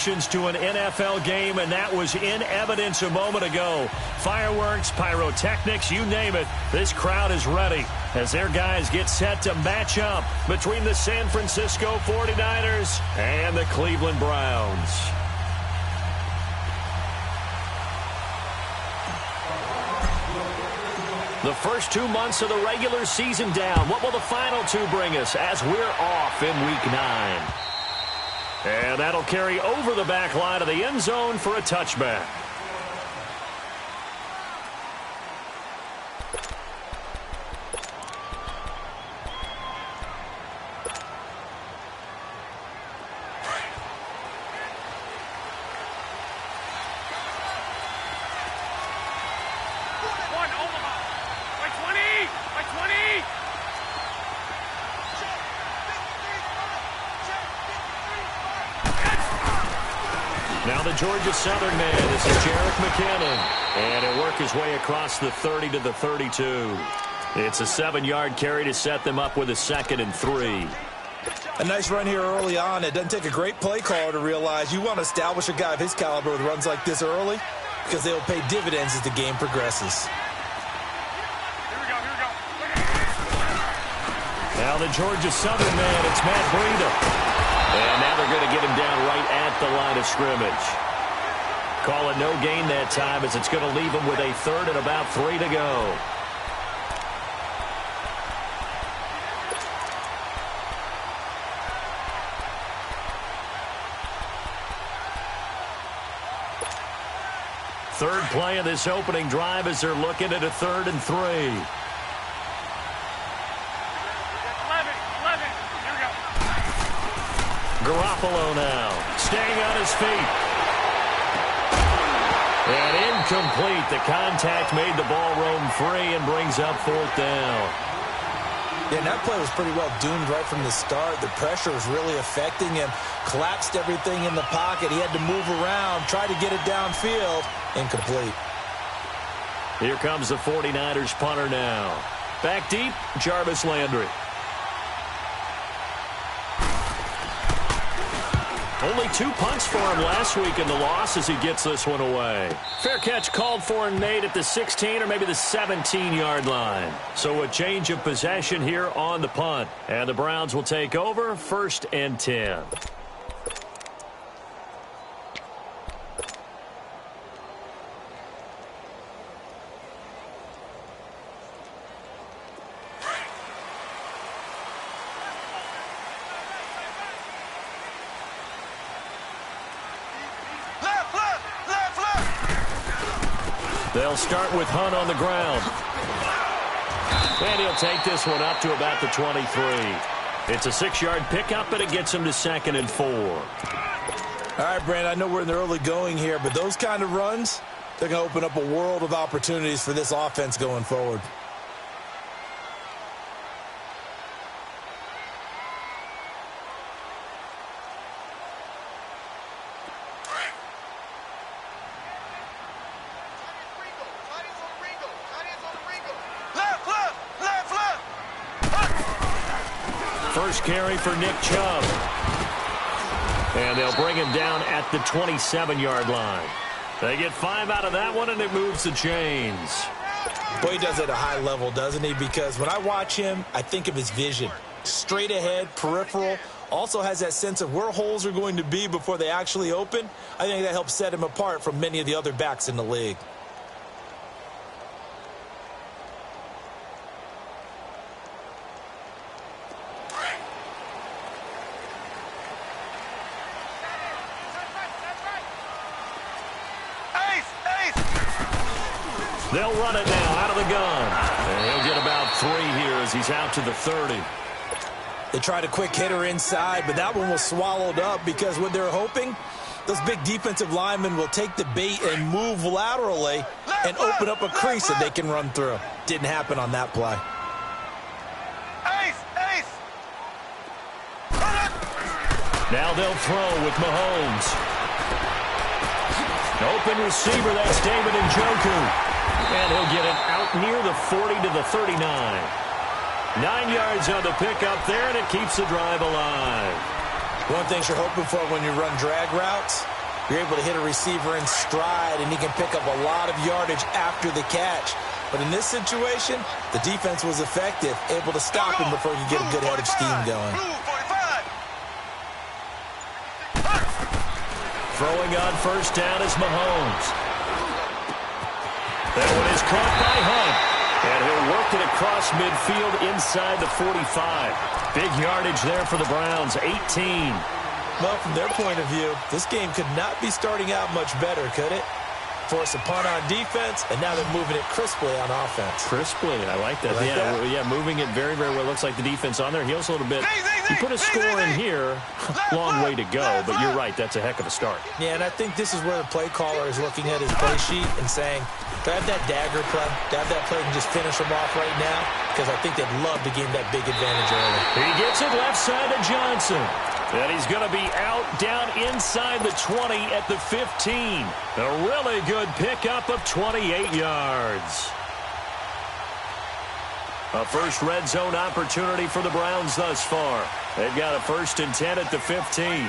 To an NFL game, and that was in evidence a moment ago. Fireworks, pyrotechnics, you name it. This crowd is ready as their guys get set to match up between the San Francisco 49ers and the Cleveland Browns. The first 2 months of the regular season down. What will the final two bring us as we're off in Week 9? And that'll carry over the back line of the end zone for a touchback. Now the Georgia Southern man, this is Jerick McKinnon. And he'll work his way across the 30 to the 32. It's a 7-yard carry to set them up with a 2nd and 3. A nice run here early on. It doesn't take a great play caller to realize you want to establish a guy of his caliber with runs like this early because they'll pay dividends as the game progresses. Now the Georgia Southern man, it's Matt Breida. And now they're going to get him down right at the line of scrimmage. Call it no gain that time as it's going to leave him with a 3rd and about 3 to go. Third play of this opening drive as they're looking at a 3rd and 3. Garoppolo now, staying on his feet. And incomplete. The contact made the ball roam free and brings up 4th down. Yeah, and that play was pretty well doomed right from the start. The pressure was really affecting him. Collapsed everything in the pocket. He had to move around, try to get it downfield. Incomplete. Here comes the 49ers punter now. Back deep, Jarvis Landry. Only 2 punts for him last week in the loss as he gets this one away. Fair catch called for and made at the 16 or maybe the 17-yard line. So a change of possession here on the punt. And the Browns will take over 1st and 10. They'll start with Hunt on the ground. And he'll take this one up to about the 23. It's a 6-yard pickup, and it gets him to 2nd and 4. All right, Brand, I know we're in the early going here, but those kind of runs, they're going to open up a world of opportunities for this offense going forward. First carry for Nick Chubb. And they'll bring him down at the 27-yard line. They get 5 out of that one, and it moves the chains. Boy, he does it at a high level, doesn't he? Because when I watch him, I think of his vision. Straight ahead, peripheral. Also has that sense of where holes are going to be before they actually open. I think that helps set him apart from many of the other backs in the league. They'll run it now out of the gun. And he'll get about 3 here as he's out to the 30. They tried a quick hitter inside, but that one was swallowed up because what they're hoping, those big defensive linemen will take the bait and move laterally and open up a crease that they can run through. Didn't happen on that play. Now they'll throw with Mahomes. Open receiver, that's David Njoku. And he'll get it out near the 40 to the 39. 9 yards on the pickup there, and it keeps the drive alive. One thing you're hoping for when you run drag routes, you're able to hit a receiver in stride, and he can pick up a lot of yardage after the catch. But in this situation, the defense was effective, able to stop him before he could get a good head of steam going. Throwing on first down is Mahomes. That one is caught by Hunt. And he'll work it across midfield inside the 45. Big yardage there for the Browns, 18. Well, from their point of view, this game could not be starting out much better, could it? Force a punt on defense, and now they're moving it crisply on offense. Crisply, I like that. Yeah, moving it very, very well. Looks like the defense on their heels a little bit. You put a score in here, long way to go, but you're right, that's a heck of a start. Yeah, and I think this is where the play caller is looking at his play sheet and saying, do I have that dagger play? Do I have that play and just finish them off right now? Because I think they'd love to gain that big advantage early. He gets it left side to Johnson. And he's going to be out down inside the 20 at the 15. A really good pickup of 28 yards. A first red zone opportunity for the Browns thus far. They've got a 1st and 10 at the 15.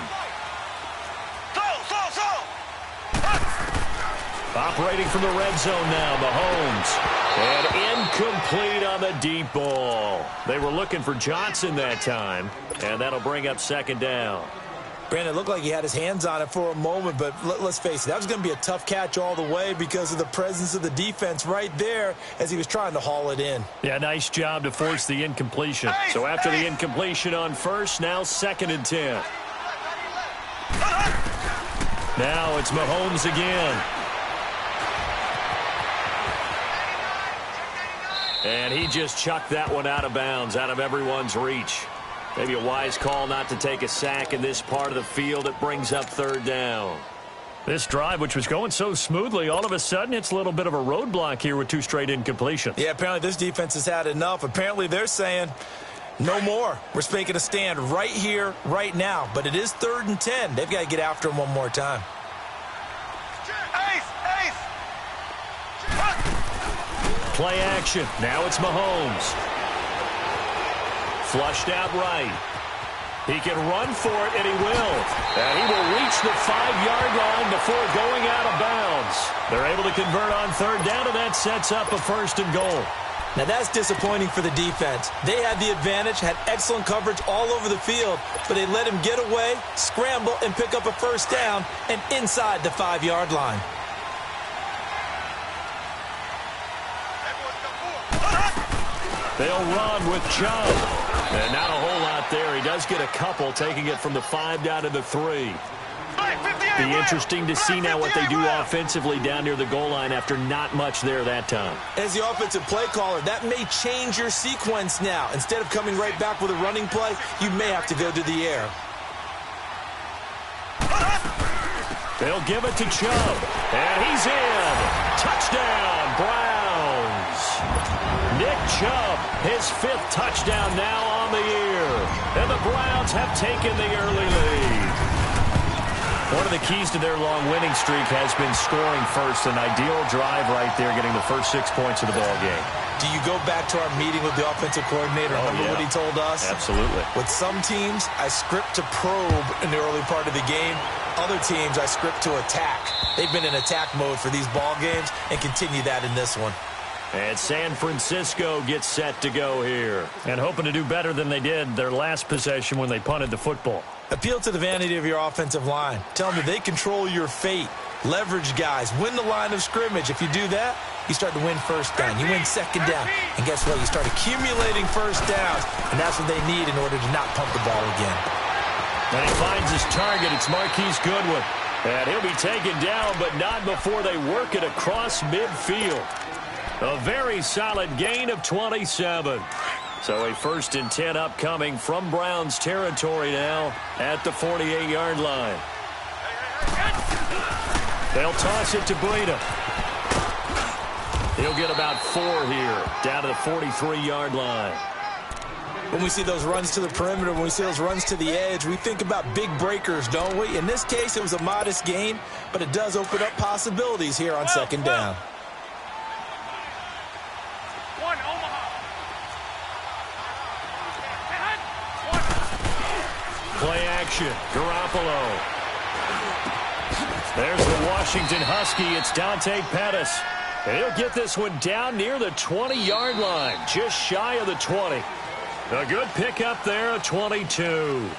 Operating from the red zone now, Mahomes. And incomplete on the deep ball. They were looking for Johnson that time, and that'll bring up 2nd down. Brandon, it looked like he had his hands on it for a moment, but let's face it, that was going to be a tough catch all the way because of the presence of the defense right there as he was trying to haul it in. Yeah, nice job to force the incompletion. So after the incompletion on first, now 2nd and 10. Now it's Mahomes again. And he just chucked that one out of bounds, out of everyone's reach. Maybe a wise call not to take a sack in this part of the field. It brings up 3rd down. This drive, which was going so smoothly, all of a sudden it's a little bit of a roadblock here with 2 straight incompletions. Yeah, apparently this defense has had enough. Apparently they're saying, no more. We're making a stand right here, right now. But it is 3rd and 10. They've got to get after him one more time. Play action. Now it's Mahomes. Flushed out right. He can run for it, and he will. And he will reach the 5-yard line before going out of bounds. They're able to convert on 3rd down, and that sets up a 1st and goal. Now, that's disappointing for the defense. They had the advantage, had excellent coverage all over the field, but they let him get away, scramble, and pick up a 1st down, and inside the 5-yard line. They'll run with Chubb. And not a whole lot there. He does get a couple, taking it from the 5 down to the 3. Be interesting to see now what they do offensively down near the goal line after not much there that time. As the offensive play caller, that may change your sequence now. Instead of coming right back with a running play, you may have to go to the air. They'll give it to Chubb. And he's in. Touchdown, Browns. Nick Chubb, his 5th touchdown now on the year. And the Browns have taken the early lead. One of the keys to their long winning streak has been scoring first. An ideal drive right there, getting the first 6 points of the ball game. Do you go back to our meeting with the offensive coordinator? Remember what he told us? Absolutely. With some teams, I script to probe in the early part of the game. Other teams, I script to attack. They've been in attack mode for these ball games and continue that in this one. And San Francisco gets set to go here. And hoping to do better than they did their last possession when they punted the football. Appeal to the vanity of your offensive line. Tell them they control your fate. Leverage guys. Win the line of scrimmage. If you do that, you start to win 1st down. You win 2nd down. And guess what? You start accumulating 1st downs. And that's what they need in order to not pump the ball again. And he finds his target. It's Marquise Goodwin. And he'll be taken down, but not before they work it across midfield. A very solid gain of 27. So a 1st and 10 upcoming from Browns territory now at the 48-yard line. They'll toss it to Breida. He'll get about 4 here, down to the 43-yard line. When we see those runs to the perimeter, when we see those runs to the edge, we think about big breakers, don't we? In this case, it was a modest gain, but it does open up possibilities here on 2nd down. Play action. Garoppolo. There's the Washington Husky. It's Dante Pettis. And he'll get this one down near the 20-yard line, just shy of the 20. A good pickup there, a 22.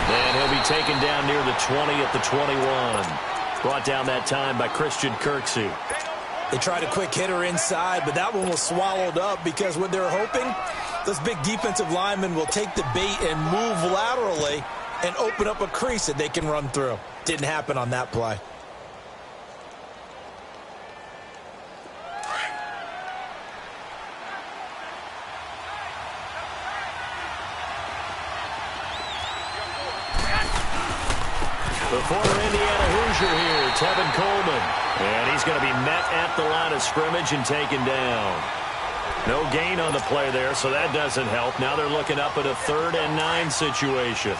And he'll be taken down near the 20 at the 21. Brought down that time by Christian Kirksey. They tried a quick hitter inside, but that one was swallowed up because what they're hoping, those big defensive linemen will take the bait and move laterally and open up a crease that they can run through. Didn't happen on that play. The former Indiana Hoosier here, Tevin Coleman. And he's going to be met at the line of scrimmage and taken down. No gain on the play there, so that doesn't help. Now they're looking up at a 3rd and 9 situation.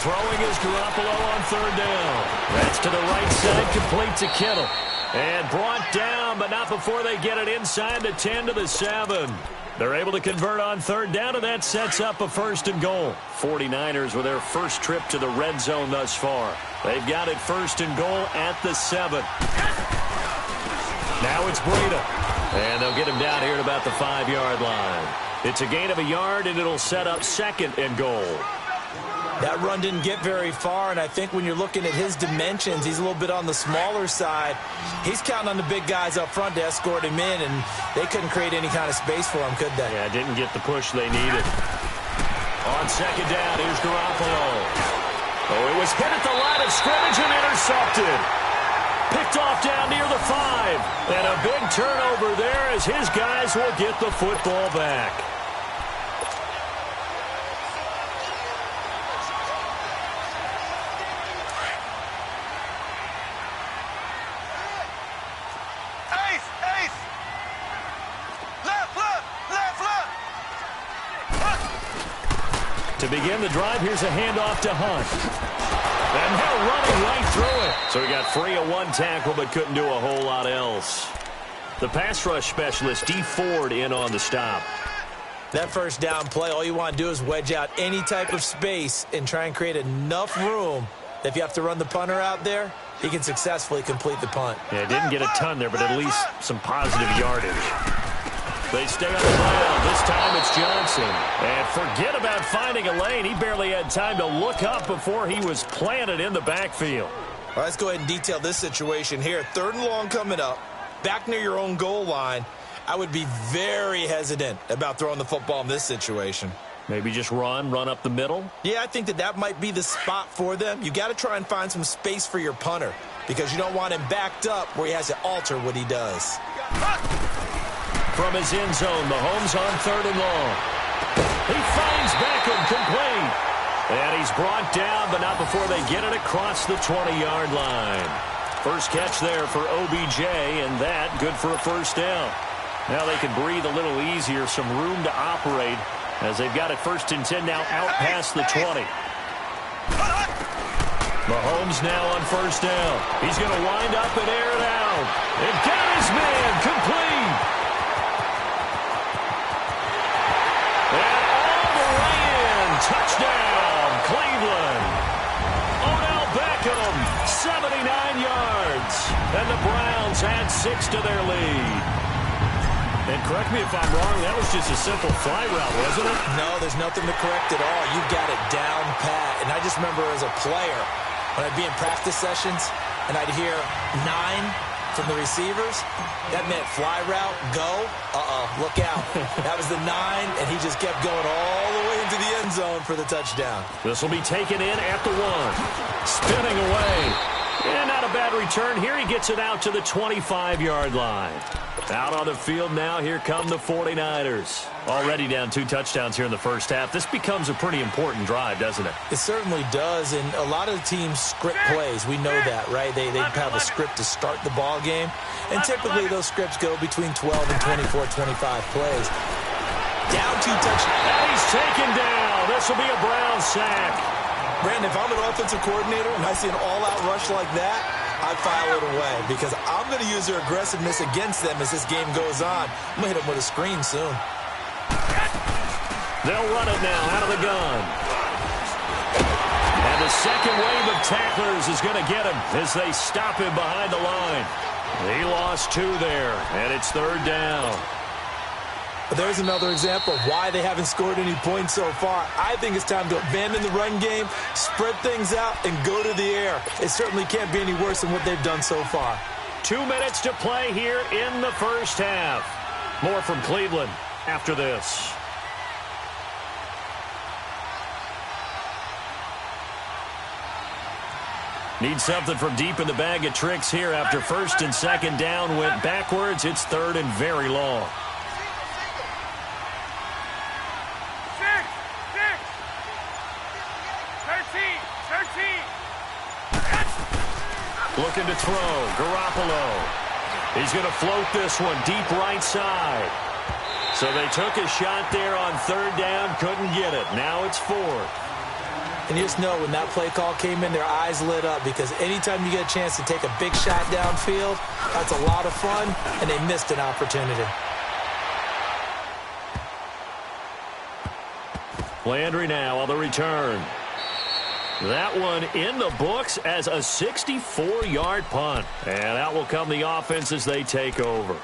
Throwing is Garoppolo on 3rd down. That's to the right side, complete to Kittle. And brought down, but not before they get it inside the 10 to the 7. They're able to convert on 3rd down, and that sets up a 1st and goal. 49ers with their first trip to the red zone thus far. They've got it 1st and goal at the 7. Now it's Breida. And they'll get him down here at about the 5-yard line. It's a gain of a yard, and it'll set up 2nd and goal. That run didn't get very far, and I think when you're looking at his dimensions, he's a little bit on the smaller side. He's counting on the big guys up front to escort him in, and they couldn't create any kind of space for him, could they? Yeah, didn't get the push they needed. On 2nd down, here's Garoppolo. Oh, it was hit at the line of scrimmage and intercepted. Picked off down near the 5. And a big turnover there as his guys will get the football back. To begin the drive, here's a handoff to Hunt. And they're running right through it. So he got free of 1 tackle, but couldn't do a whole lot else. The pass rush specialist, D. Ford, in on the stop. That 1st down play, all you want to do is wedge out any type of space and try and create enough room that if you have to run the punter out there, he can successfully complete the punt. Yeah, didn't get a ton there, but at least some positive yardage. They stay on the ground. This time it's Johnson. And forget about finding a lane. He barely had time to look up before he was planted in the backfield. All right, let's go ahead and detail this situation here. 3rd and long coming up, back near your own goal line. I would be very hesitant about throwing the football in this situation. Maybe just run up the middle? Yeah, I think that might be the spot for them. You got to try and find some space for your punter because you don't want him backed up where he has to alter what he does. From his end zone, Mahomes on 3rd and long. He finds Beckham complete. And he's brought down, but not before they get it across the 20-yard line. First catch there for OBJ, and that good for a 1st down. Now they can breathe a little easier, some room to operate as they've got it 1st and 10 now out past the 20. Mahomes now on 1st down. He's going to wind up and air it out. And got his man complete. And all the way in. Touchdown, Cleveland. Odell Beckham, 79 yards. And the Browns add 6 to their lead. And correct me if I'm wrong, that was just a simple fly route, wasn't it? No, there's nothing to correct at all. You got it down pat. And I just remember as a player, when I'd be in practice sessions and I'd hear 9 from the receivers, that meant fly route, go, look out. That was the 9, and he just kept going all the way into the end zone for the touchdown. This will be taken in at the 1. Spinning away. And not a bad return here. He gets it out to the 25-yard line. Out on the field now, here come the 49ers. Already down 2 touchdowns here in the first half. This becomes a pretty important drive, doesn't it? It certainly does, and a lot of the teams script plays. We know that, right? They have a script to start the ball game, and typically those scripts go between 12 and 24, 25 plays. Down 2 touchdowns. And he's taken down. This will be a Brown sack. Brandon, if I'm an offensive coordinator and I see an all-out rush like that, I file it away because I'm going to use their aggressiveness against them as this game goes on. I'm going to hit them with a screen soon. They'll run it now out of the gun. And the second wave of tacklers is going to get him as they stop him behind the line. He lost 2 there, and it's 3rd down. But there's another example of why they haven't scored any points so far. I think it's time to abandon the run game, spread things out, and go to the air. It certainly can't be any worse than what they've done so far. 2 minutes to play here in the first half. More from Cleveland after this. Need something from deep in the bag of tricks here after 1st and 2nd down went backwards. It's 3rd and very long. Looking to throw. Garoppolo. He's going to float this one deep right side. So they took a shot there on 3rd down. Couldn't get it. Now it's 4th. And you just know when that play call came in, their eyes lit up because anytime you get a chance to take a big shot downfield, that's a lot of fun, and they missed an opportunity. Landry now on the return. That one in the books as a 64-yard punt. And out will come the offense as they take over.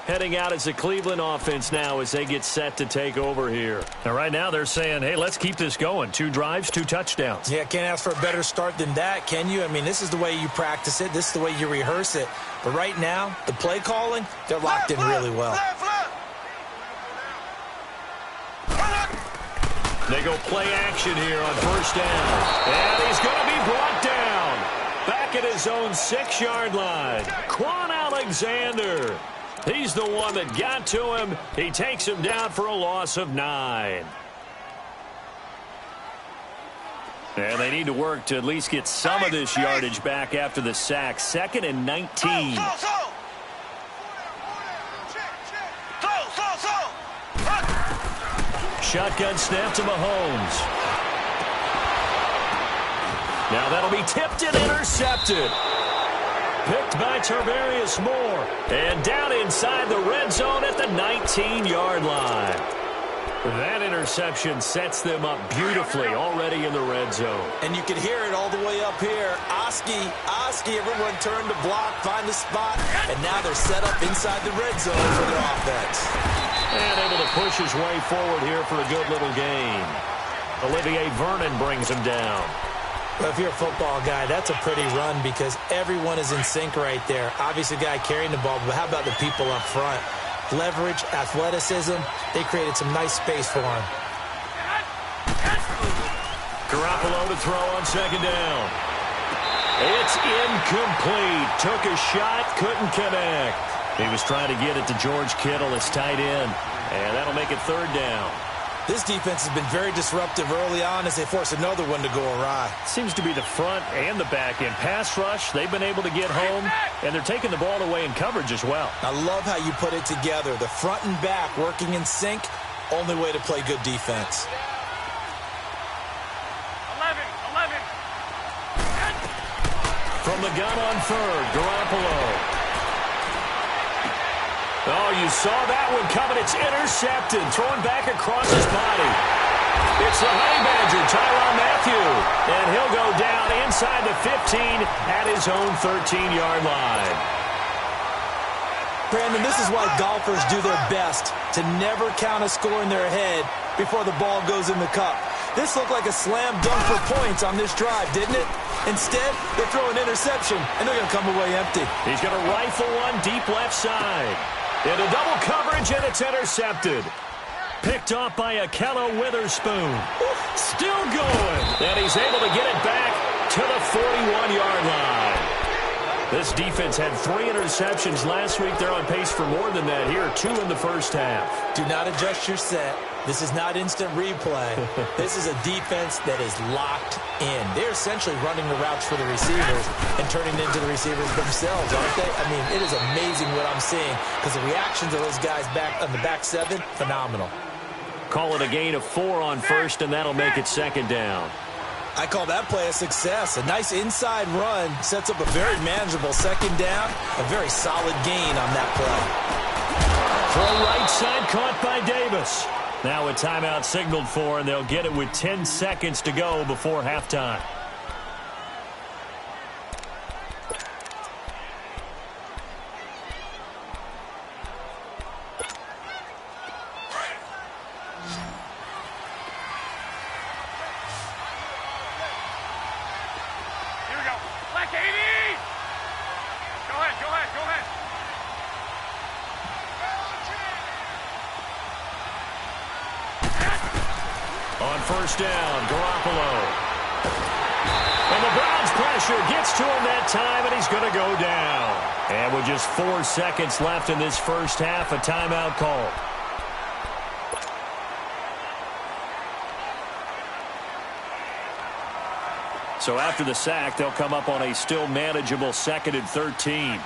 Heading out as the Cleveland offense now as they get set to take over here. And right now they're saying, hey, let's keep this going. 2 drives, 2 touchdowns. Yeah, can't ask for a better start than that, can you? I mean, this is the way you practice it. This is the way you rehearse it. But right now, the play calling, they're locked in really well. They go play action here on 1st down. And he's going to be brought down. Back at his own 6-yard line. Quan Alexander. He's the one that got to him. He takes him down for a loss of 9. And they need to work to at least get some of this yardage back after the sack. 2nd and 19. Shotgun snap to Mahomes. Now that'll be tipped and intercepted. Picked by Tarvarius Moore. And down inside the red zone at the 19-yard line. That interception sets them up beautifully already in the red zone. And you can hear it all the way up here. Oski, everyone turned to block, find the spot, and now they're set up inside the red zone for their offense. And able to push his way forward here for a good little gain. Olivier Vernon brings him down. Well, if you're a football guy, that's a pretty run because everyone is in sync right there. Obviously, the guy carrying the ball, but how about the people up front? Leverage, athleticism, they created some nice space for him. Garoppolo to throw on 2nd down. It's incomplete. Took a shot, couldn't connect. He was trying to get it to George Kittle, his tight end, and that'll make it 3rd down. This defense has been very disruptive early on as they force another one to go awry. Seems to be the front and the back end. Pass rush, they've been able to get home, and they're taking the ball away in coverage as well. I love how you put it together. The front and back working in sync, only way to play good defense. 11. From the gun on 3rd, Garoppolo. Oh, you saw that one coming. It's intercepted. Thrown back across his body. It's the Honey Badger, Tyrann Mathieu. And he'll go down inside the 15 at his own 13-yard line. Brandon, this is why golfers do their best to never count a score in their head before the ball goes in the cup. This looked like a slam dunk for points on this drive, didn't it? Instead, they throw an interception, and they're going to come away empty. He's going to rifle one deep left side. Into double coverage, and it's intercepted. Picked off by Akello Witherspoon. Still going. And he's able to get it back to the 41-yard line. This defense had 3 interceptions last week. They're on pace for more than that here. 2 in the first half. Do not adjust your set. This is not instant replay. This is a defense that is locked in. They're essentially running the routes for the receivers and turning it into the receivers themselves, aren't they? I mean, it is amazing what I'm seeing because the reactions of those guys back on the back 7, phenomenal. Call it a gain of 4 on first, and that'll make it second down. I call that play a success. A nice inside run sets up a very manageable second down. A very solid gain on that play. Throw right side caught by Davis. Now a timeout signaled for, and they'll get it with 10 seconds to go before halftime. First down, Garoppolo. And the Browns pressure gets to him that time, and he's going to go down. And with just 4 seconds left in this first half, a timeout call. So after the sack, they'll come up on a still manageable 2nd and 13.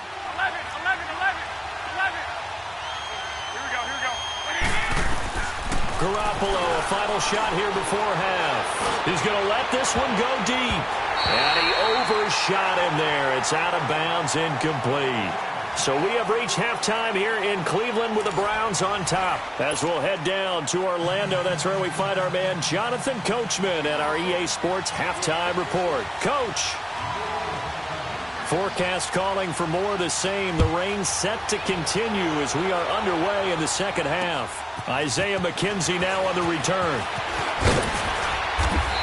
Garoppolo, a final shot here before half. He's going to let this one go deep. And he overshot him there. It's out of bounds, incomplete. So we have reached halftime here in Cleveland with the Browns on top. As we'll head down to Orlando, that's where we find our man Jonathan Coachman at our EA Sports Halftime Report. Coach. Forecast calling for more of the same. The rain set to continue as we are underway in the second half. Isaiah McKenzie now on the return.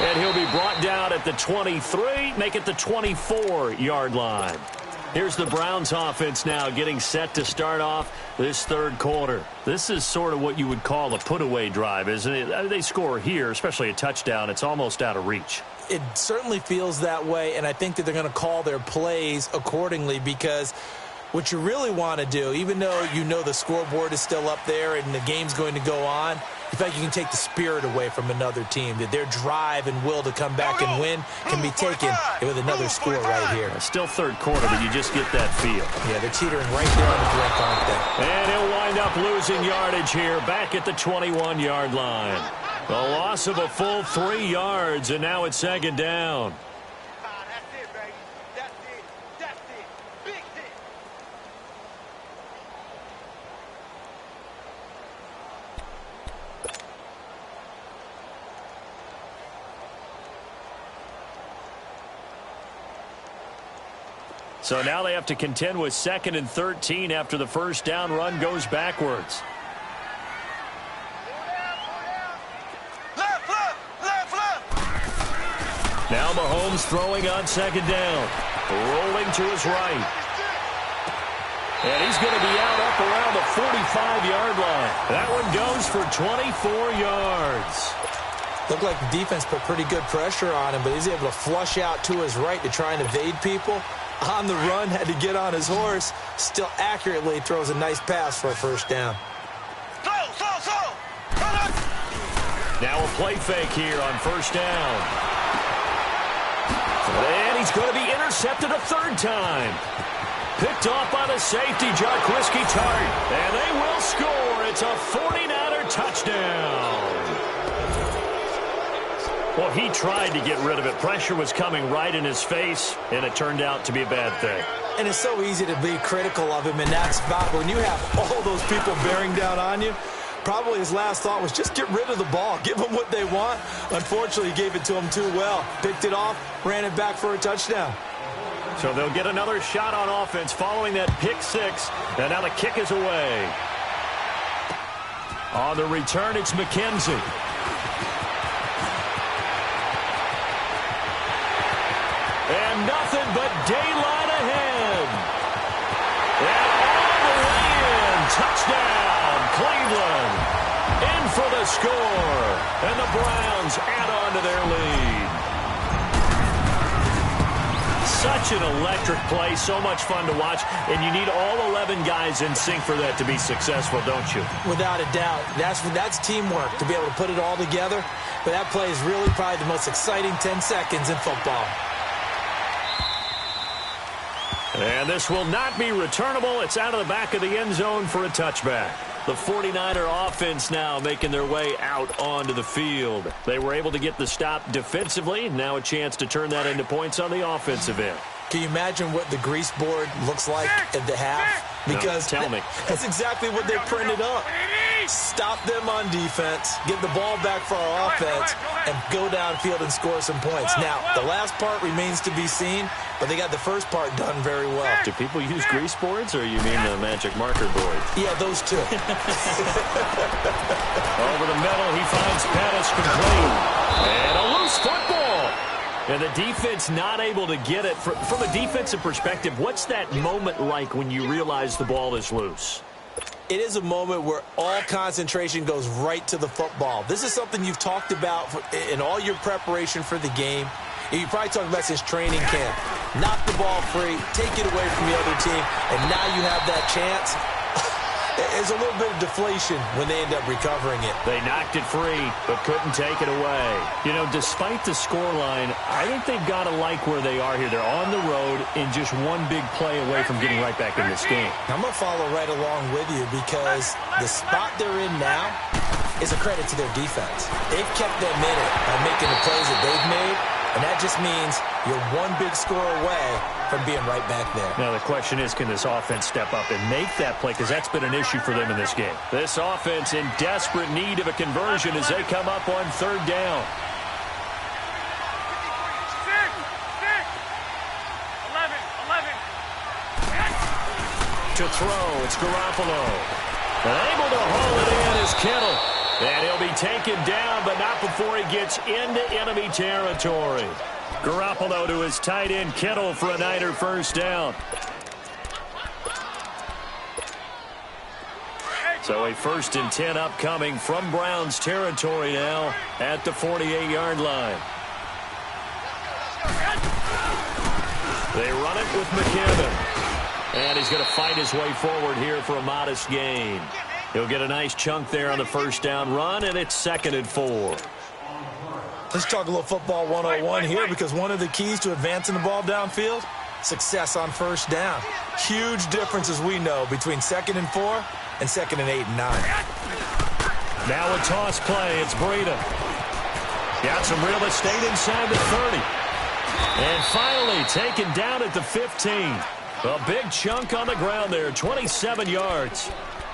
And he'll be brought down at the 23, make it the 24-yard line. Here's the Browns offense now getting set to start off this third quarter. This is sort of what you would call a put-away drive, isn't it? They score here, especially a touchdown. It's almost out of reach. It certainly feels that way, and I think that they're going to call their plays accordingly because what you really want to do, even though you know the scoreboard is still up there and the game's going to go on, in fact, you can take the spirit away from another team, that their drive and will to come back and win can be taken with another score right here. Still third quarter, but you just get that feel. Yeah, they're teetering right there on the brink, aren't they? And he'll wind up losing yardage here back at the 21-yard line. The loss of a full 3 yards, and now it's second down. So now they have to contend with 2nd and 13 after the first down run goes backwards. Now Mahomes throwing on second down. Rolling to his right. And he's going to be out up around the 45-yard line. That one goes for 24 yards. Looked like the defense put pretty good pressure on him, but he's able to flush out to his right to try and evade people. On the run, had to get on his horse. Still accurately throws a nice pass for a first down. Now a play fake here on first down. And he's going to be intercepted a third time. Picked off by the safety, Jarquiski Tart. And they will score. It's a 49er touchdown. Well, he tried to get rid of it. Pressure was coming right in his face, and it turned out to be a bad thing. And it's so easy to be critical of him in that spot. When you have all those people bearing down on you, probably his last thought was just get rid of the ball. Give them what they want. Unfortunately, he gave it to them too well. Picked it off, ran it back for a touchdown. So they'll get another shot on offense following that pick six. And now the kick is away. On the return, it's McKenzie. And nothing but daylight ahead. And all the way in. Touchdown, Cleveland. In for the score. And the Browns add on to their lead. Such an electric play, so much fun to watch, and you need all 11 guys in sync for that to be successful, don't you? Without a doubt. That's teamwork, to be able to put it all together. But that play is really probably the most exciting 10 seconds in football. And this will not be returnable. It's out of the back of the end zone for a touchback. The 49er offense now making their way out onto the field. They were able to get the stop defensively. Now a chance to turn that into points on the offensive end. Can you imagine what the grease board looks like at the half? Because no, tell me. That's exactly what they printed up. Stop them on defense, get the ball back for our offense, and go downfield and score some points. Now, the last part remains to be seen, but they got the first part done very well. Do people use grease boards, or you mean the magic marker board? Yeah, those two. Over the middle, he finds Pettis complete. And a loose football. And the defense not able to get it. From a defensive perspective, what's that moment like when you realize the ball is loose? It is a moment where all concentration goes right to the football. This is something you've talked about in all your preparation for the game. You probably talked about since training camp. Knock the ball free, take it away from the other team, and now you have that chance. There's a little bit of deflation when they end up recovering it. They knocked it free, but couldn't take it away. You know, despite the scoreline, I think they've got to like where they are here. They're on the road and just one big play away from getting right back in this game. I'm going to follow right along with you because the spot they're in now is a credit to their defense. They've kept them in it by making the plays that they've made, and that just means you're one big score away from being right back there. Now the question is, can this offense step up and make that play? Because that's been an issue for them in this game. This offense in desperate need of a conversion as they come up on third down. 11. To throw, it's Garoppolo. Able to haul it in is Kittle. And he'll be taken down, but not before he gets into enemy territory. Garoppolo to his tight end Kittle for a Niner first down. So a 1st and 10 upcoming from Browns territory now at the 48-yard line. They run it with McKinnon. And he's going to fight his way forward here for a modest gain. He'll get a nice chunk there on the first down run, and it's 2nd and 4. Let's talk a little football 101 here because one of the keys to advancing the ball downfield, success on first down. Huge difference, as we know, between 2nd and 4 and 2nd and 8 and 9. Now a toss play. It's Breida. Got some real estate inside the 30. And finally taken down at the 15. A big chunk on the ground there, 27 yards.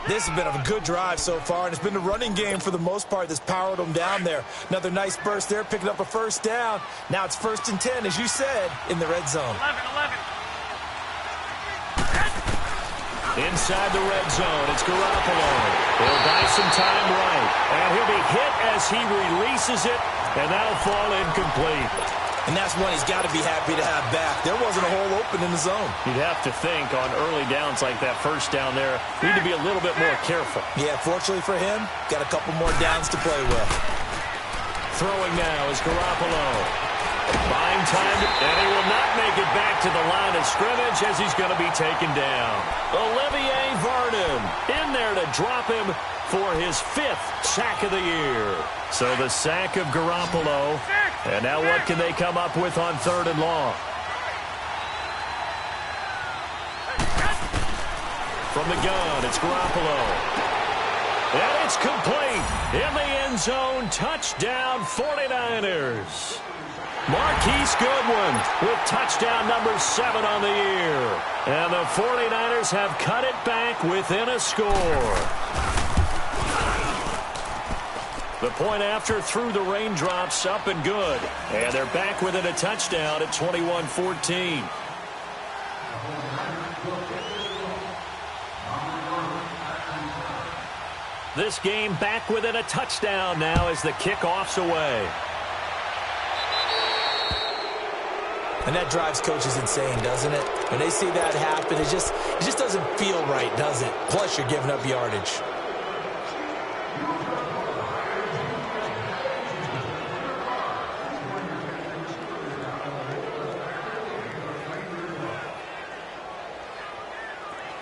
This has been a good drive so far, and it's been the running game for the most part that's powered them down there. Another nice burst there, picking up a first down. Now it's 1st and 10, as you said, in the red zone. 11. Inside the red zone, it's Garoppolo. He'll buy some time right, and he'll be hit as he releases it, and that'll fall incomplete. And that's one he's got to be happy to have back. There wasn't a hole open in the zone. You'd have to think on early downs like that first down there, need to be a little bit more careful. Yeah, fortunately for him, got a couple more downs to play with. Throwing now is Garoppolo. Buying time, and he will not make it back to the line of scrimmage as he's going to be taken down. Olivier Vernon in there to drop him for his 5th sack of the year. So the sack of Garoppolo. And now what can they come up with on 3rd and long? From the gun, it's Garoppolo. And it's complete. In the end zone, touchdown 49ers. Marquise Goodwin with touchdown number 7 on the year. And the 49ers have cut it back within a score. The point after through the raindrops, up and good. And they're back within a touchdown at 21-14. This game back within a touchdown now as the kickoff's away. And that drives coaches insane, doesn't it? When they see that happen, it just doesn't feel right, does it? Plus, you're giving up yardage.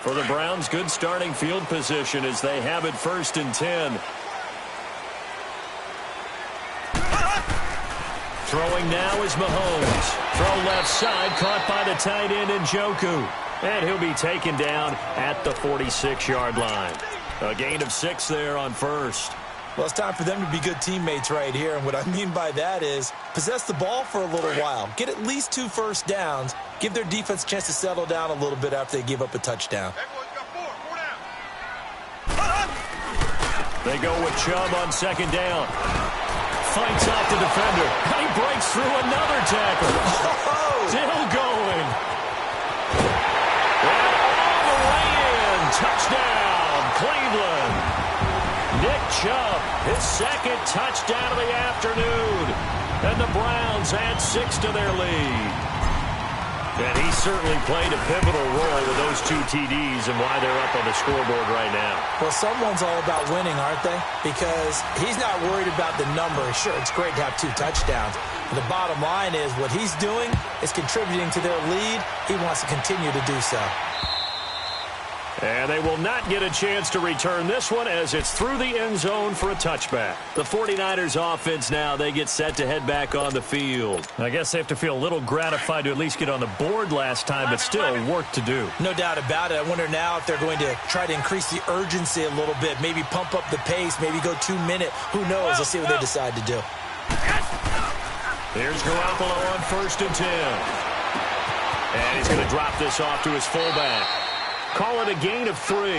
For the Browns, good starting field position as they have it 1st and 10. Throwing now is Mahomes. Throw left side, caught by the tight end Njoku. And he'll be taken down at the 46-yard line. A gain of 6 there on 1st. Well, it's time for them to be good teammates right here. And what I mean by that is possess the ball for a little while. Get at least 2 first downs. Give their defense a chance to settle down a little bit after they give up a touchdown. They go with Chubb on 2nd down. Fights off the defender. He breaks through another tackle. Oh! Still going. And all the way in. Touchdown, Cleveland. Nick Chubb, his 2nd touchdown of the afternoon. And the Browns add 6 to their lead. And he certainly played a pivotal role with those 2 TDs and why they're up on the scoreboard right now. Well, someone's all about winning, aren't they? Because he's not worried about the number. Sure, it's great to have 2 touchdowns. But the bottom line is what he's doing is contributing to their lead. He wants to continue to do so. And they will not get a chance to return this one as it's through the end zone for a touchback. The 49ers offense now, they get set to head back on the field. I guess they have to feel a little gratified to at least get on the board last time, but still work to do. No doubt about it. I wonder now if they're going to try to increase the urgency a little bit, maybe pump up the pace, maybe go 2-minute. Who knows? Let's see what they decide to do. Here's Garoppolo on 1st and 10. And he's going to drop this off to his fullback. Call it a gain of 3,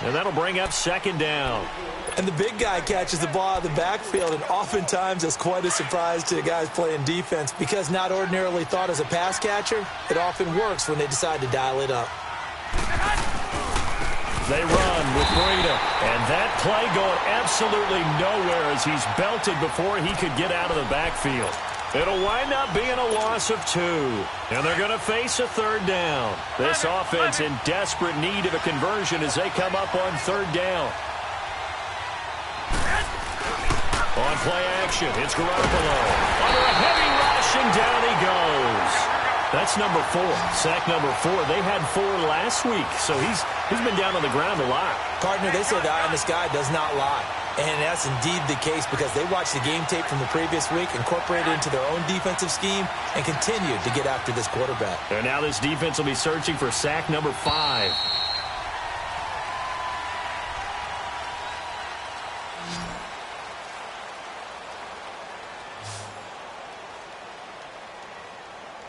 and that'll bring up 2nd down. And the big guy catches the ball out of the backfield, and oftentimes that's quite a surprise to the guys playing defense because not ordinarily thought as a pass catcher, it often works when they decide to dial it up. They run with Breida, and that play going absolutely nowhere as he's belted before he could get out of the backfield. It'll wind up being a loss of 2. And they're going to face a 3rd down. This offense in desperate need of a conversion as they come up on 3rd down. On play action, it's Garoppolo. Under a heavy rush, and down he goes. That's number 4, sack number 4. They had 4 last week, so he's been down on the ground a lot. Partner, they say the eye in the sky does not lie. And that's indeed the case because they watched the game tape from the previous week, incorporated it into their own defensive scheme, and continued to get after this quarterback. And now this defense will be searching for sack number 5.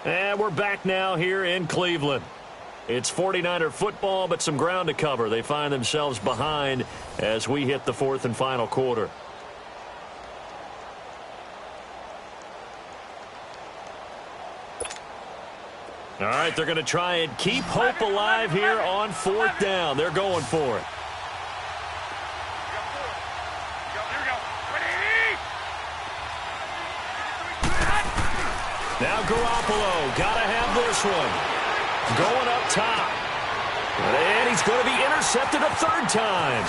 And we're back now here in Cleveland. It's 49er football, but some ground to cover. They find themselves behind as we hit the 4th and final quarter. All right, they're going to try and keep hope alive here on 4th down. They're going for it. Now Garoppolo, got to have this one. Going up top. And he's going to be intercepted a 3rd time.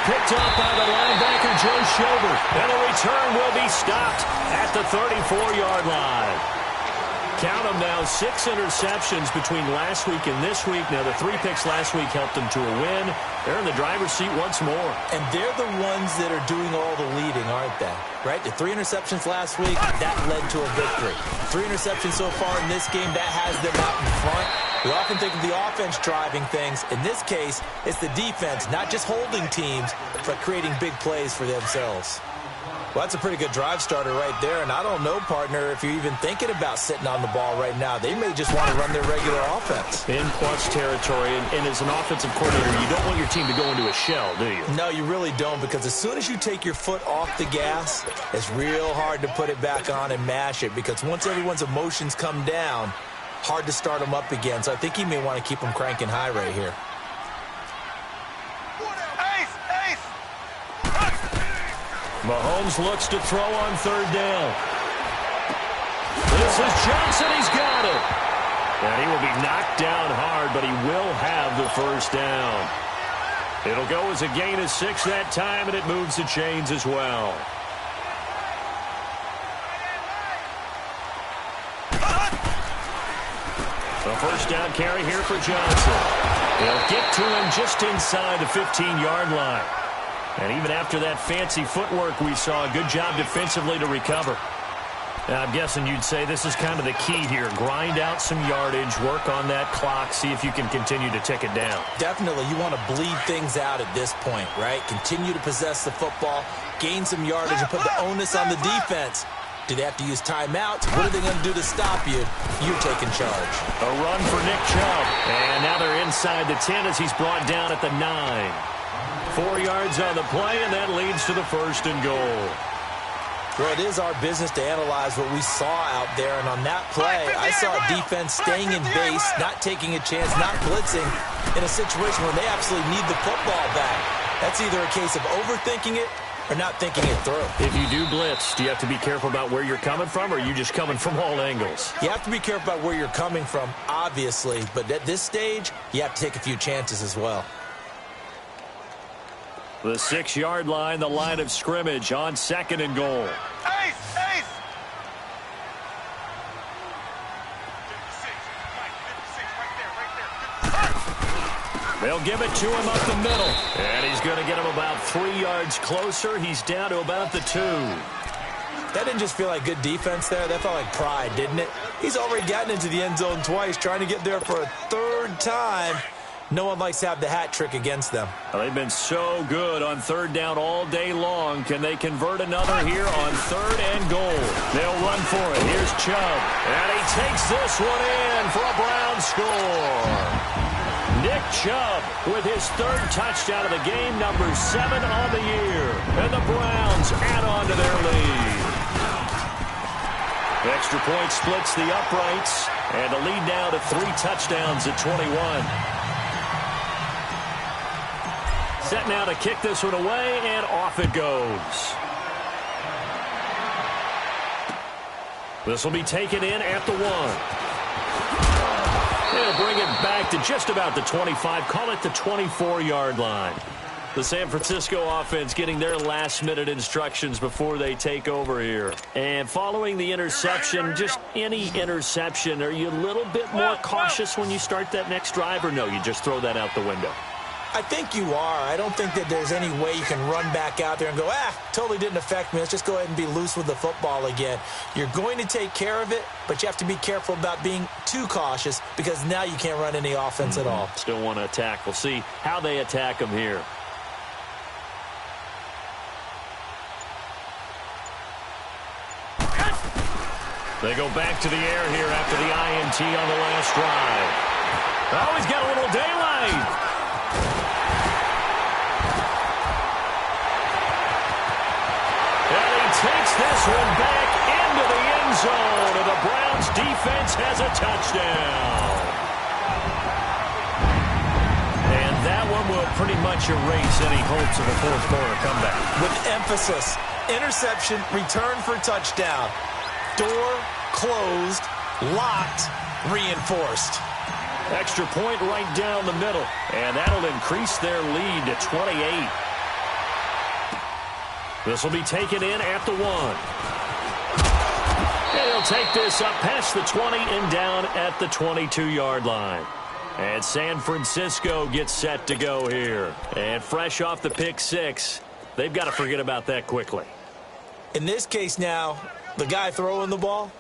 Picked up by the linebacker, Joe Schobert. And the return will be stopped at the 34-yard line. Count them now, 6 interceptions between last week and this week. Now, the 3 picks last week helped them to a win. They're in the driver's seat once more. And they're the ones that are doing all the leading, aren't they? Right? The 3 interceptions last week, that led to a victory. 3 interceptions so far in this game, that has them out in front. We often think of the offense driving things. In this case, it's the defense, not just holding teams, but creating big plays for themselves. Well, that's a pretty good drive starter right there, and I don't know, partner, if you're even thinking about sitting on the ball right now. They may just want to run their regular offense. In plus territory, and as an offensive coordinator, you don't want your team to go into a shell, do you? No, you really don't, because as soon as you take your foot off the gas, it's real hard to put it back on and mash it, because once everyone's emotions come down, hard to start them up again. So I think he may want to keep them cranking high right here. Mahomes looks to throw on 3rd down. This is Johnson. He's got it. And he will be knocked down hard, but he will have the 1st down. It'll go as a gain of 6 that time, and it moves the chains as well. A first down carry here for Johnson. They'll get to him just inside the 15-yard line. And even after that fancy footwork we saw, a good job defensively to recover. Now, I'm guessing you'd say this is kind of the key here. Grind out some yardage, work on that clock, see if you can continue to tick it down. Definitely. You want to bleed things out at this point, right? Continue to possess the football, gain some yardage, and put the onus on the defense. Do they have to use timeouts? What are they going to do to stop you? You're taking charge. A run for Nick Chubb. And now they're inside the 10 as he's brought down at the 9. 4 yards on the play, and that leads to the first and goal. Well, it is our business to analyze what we saw out there, and on that play, I saw a defense staying in base, not taking a chance, not blitzing in a situation where they absolutely need the football back. That's either a case of overthinking it or not thinking it through. If you do blitz, do you have to be careful about where you're coming from, or are you just coming from all angles? You have to be careful about where you're coming from, obviously, but at this stage, you have to take a few chances as well. The 6-yard line, the line of scrimmage on second and goal. Ace! Ace! 56, right there. They'll give it to him up the middle. And he's going to get him about 3 yards closer. He's down to about the 2. That didn't just feel like good defense there. That felt like pride, didn't it? He's already gotten into the end zone twice, trying to get there for a 3rd time. No one likes to have the hat trick against them. Well, they've been so good on 3rd down all day long. Can they convert another here on 3rd and goal? They'll run for it. Here's Chubb. And he takes this one in for a Brown score. Nick Chubb with his 3rd touchdown of the game, number 7 on the year. And the Browns add on to their lead. The extra point splits the uprights. And the lead now to 3 touchdowns at 21. Set now to kick this one away, and off it goes. This will be taken in at the 1. They'll bring it back to just about the 25, call it the 24-yard line. The San Francisco offense getting their last-minute instructions before they take over here. And following the interception, just any interception, are you a little bit more cautious when you start that next drive, or no, you just throw that out the window? I think you are. I don't think that there's any way you can run back out there and go, totally didn't affect me. Let's just go ahead and be loose with the football again. You're going to take care of it, but you have to be careful about being too cautious because now you can't run any offense at all. Still want to attack. We'll see how they attack them here. They go back to the air here after the INT on the last drive. Oh, he's got a little daylight. Takes this one back into the end zone, and the Browns defense has a touchdown. And that one will pretty much erase any hopes of a fourth-quarter comeback. With emphasis, interception, return for touchdown. Door closed, locked, reinforced. Extra point right down the middle, and that'll increase their lead to 28. This will be taken in at the 1. And he'll take this up past the 20 and down at the 22-yard line. And San Francisco gets set to go here. And fresh off the pick 6, they've got to forget about that quickly. In this case now, the guy throwing the ball,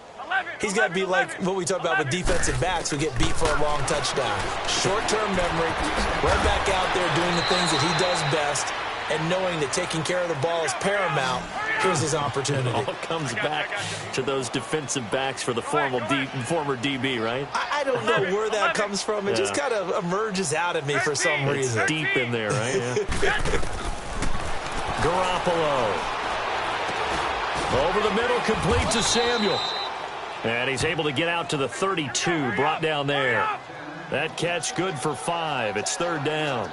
he's got to be like what we talk about with defensive backs who get beat for a long touchdown. Short-term memory, right back out there doing the things that he does best, and knowing that taking care of the ball is paramount. Here's his opportunity. It all comes back to those defensive backs for the former DB, right? I don't know where that comes from. It just kind of emerges out of me for some reason. It's deep in there, right? Yeah. Garoppolo. Over the middle, complete to Samuel. And he's able to get out to the 32, brought down there. That catch good for 5. It's 3rd down.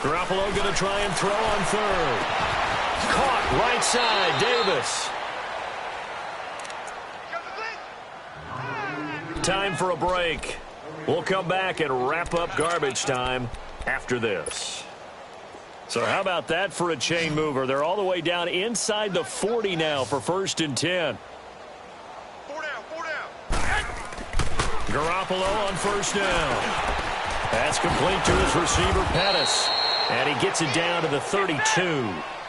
Garoppolo going to try and throw on 3rd. Caught right side, Davis. Time for a break. We'll come back and wrap up garbage time after this. So how about that for a chain mover? They're all the way down inside the 40 now for 1st and 10. Garoppolo on first down. That's complete to his receiver, Pettis. And he gets it down to the 32.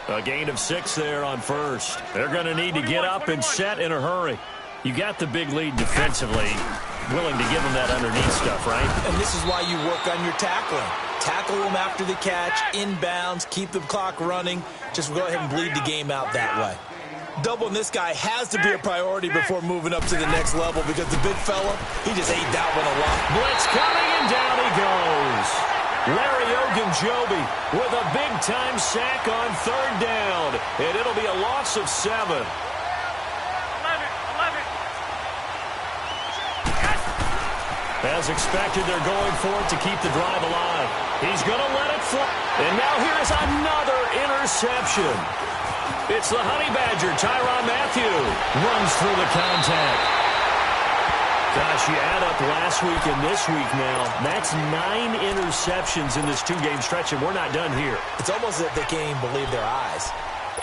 A gain of 6 there on first. They're going to need to get up and set in a hurry. You got the big lead defensively. Willing to give them that underneath stuff, right? And this is why you work on your tackling. Tackle them after the catch, inbounds, keep the clock running. Just go ahead and bleed the game out that way. Doubling this guy has to be a priority before moving up to the next level because the big fella, he just ate that one a lot. Blitz coming, and down he goes. Larry Ogunjobi with a big-time sack on third down. And it'll be a loss of 7. As expected, they're going for it to keep the drive alive. He's going to let it fly. And now here is another interception. It's the Honey Badger, Tyrann Mathieu, runs through the contact. Gosh, you add up last week and this week now. That's 9 interceptions in this 2-game stretch, and we're not done here. It's almost as if they can't even believe their eyes.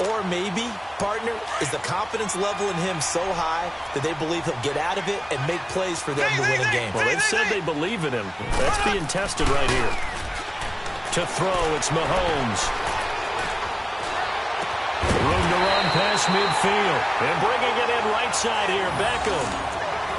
Or maybe, partner, is the confidence level in him so high that they believe he'll get out of it and make plays for them to win a game. Well, they've said they believe in him. That's being tested right here. To throw, it's Mahomes. Room to run past midfield. And bringing it in right side here, Beckham.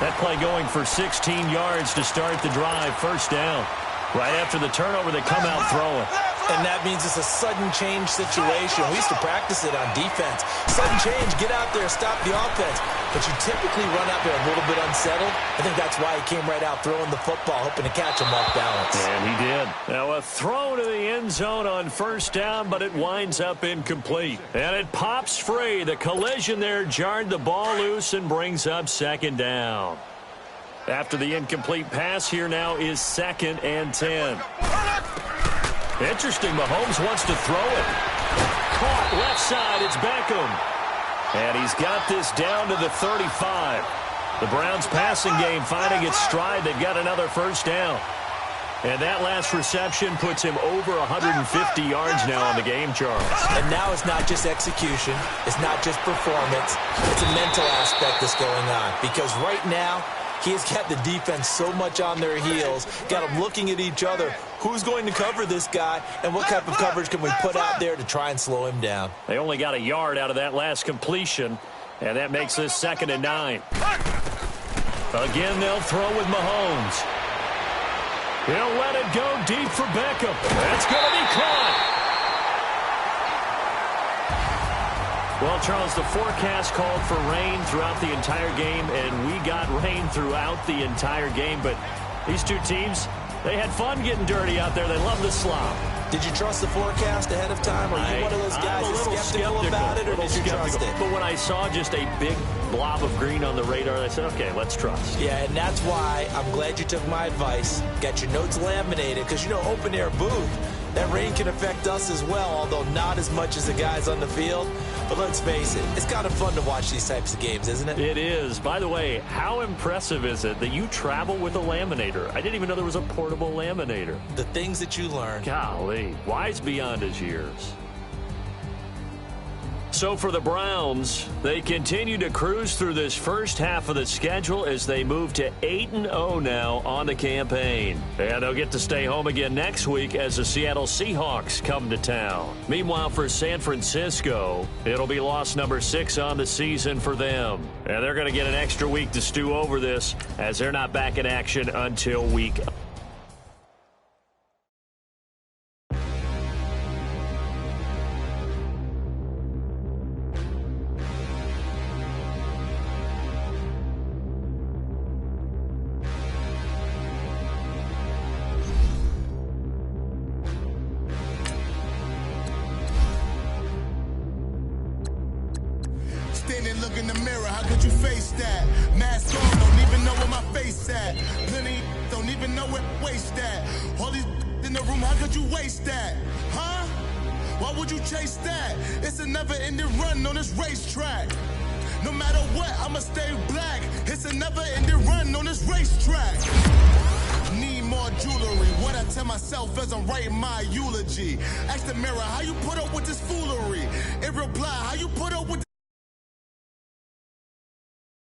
That play going for 16 yards to start the drive. First down. Right after the turnover, they come out throwing. And that means it's a sudden change situation. We used to practice it on defense. Sudden change, get out there, stop the offense. But you typically run out there a little bit unsettled. I think that's why he came right out throwing the football, hoping to catch him off balance. And he did. Now a throw to the end zone on first down, but it winds up incomplete. And it pops free. The collision there jarred the ball loose and brings up second down. After the incomplete pass, here now is 2nd and 10. Interesting, Mahomes wants to throw it. Caught left side, it's Beckham. And he's got this down to the 35. The Browns passing game finding its stride. They've got another first down. And that last reception puts him over 150 yards now on the game, Charles. And now it's not just execution. It's not just performance. It's a mental aspect that's going on. Because right now, he has got the defense so much on their heels, got them looking at each other. Who's going to cover this guy, and what type of coverage can we put out there to try and slow him down? They only got a yard out of that last completion, and that makes this 2nd and 9. Again, they'll throw with Mahomes. He'll let it go deep for Beckham. That's going to be caught. Well, Charles, the forecast called for rain throughout the entire game, and we got rain throughout the entire game. But these two teams, they had fun getting dirty out there. They love the slop. Did you trust the forecast ahead of time? Are you one of those guys that's skeptical about it, or did you trust it? But when I saw just a big blob of green on the radar, I said, okay, let's trust. Yeah, and that's why I'm glad you took my advice. Got your notes laminated, because, you know, open-air booth, that rain can affect us as well, although not as much as the guys on the field. But let's face it, it's kind of fun to watch these types of games, isn't it? It is. By the way, how impressive is it that you travel with a laminator? I didn't even know there was a portable laminator. The things that you learn. Golly, wise beyond his years. So for the Browns, they continue to cruise through this first half of the schedule as they move to 8-0 now on the campaign. And they'll get to stay home again next week as the Seattle Seahawks come to town. Meanwhile, for San Francisco, it'll be loss number 6 on the season for them. And they're going to get an extra week to stew over this as they're not back in action until week. Look in the mirror, how could you face that? Mask on, don't even know where my face at. Plenty don't even know where waste at. All these in the room, how could you waste that? Huh? Why would you chase that? It's a never-ending run on this racetrack. No matter what, I'ma stay black. It's a never-ending run on this racetrack. Need more jewelry. What I tell myself as I'm writing my eulogy. Ask the mirror, how you put up with this foolery? It reply, how you put up with